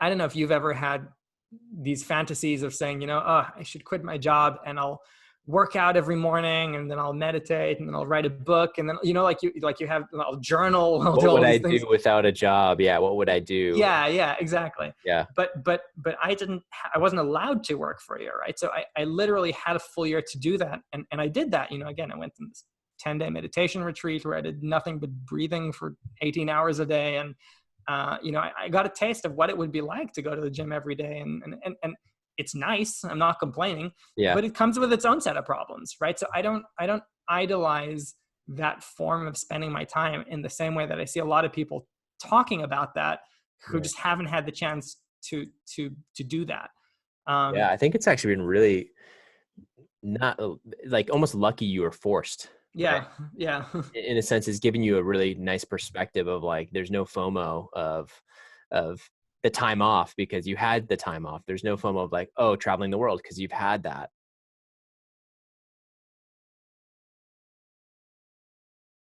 I don't know if you've ever had these fantasies of saying, oh, I should quit my job and I'll work out every morning and then I'll meditate and then I'll write a book. And then, I'll journal. I'll do What all would these I things. do without a job? Yeah. What would I do? Yeah, exactly. Yeah. But I wasn't allowed to work for a year. Right. So I literally had a full year to do that. And I did that, again, I went to this 10-day meditation retreat where I did nothing but breathing for 18 hours a day. And, I got a taste of what it would be like to go to the gym every day. And it's nice. I'm not complaining, but it comes with its own set of problems. Right. So I don't idolize that form of spending my time in the same way that I see a lot of people talking about that who just haven't had the chance to do that. I think it's actually been really not like almost lucky you were forced. Yeah. Right? Yeah. In a sense, it's giving you a really nice perspective of like, there's no FOMO of the time off because you had the time off. There's no FOMO of like, oh, traveling the world because you've had that.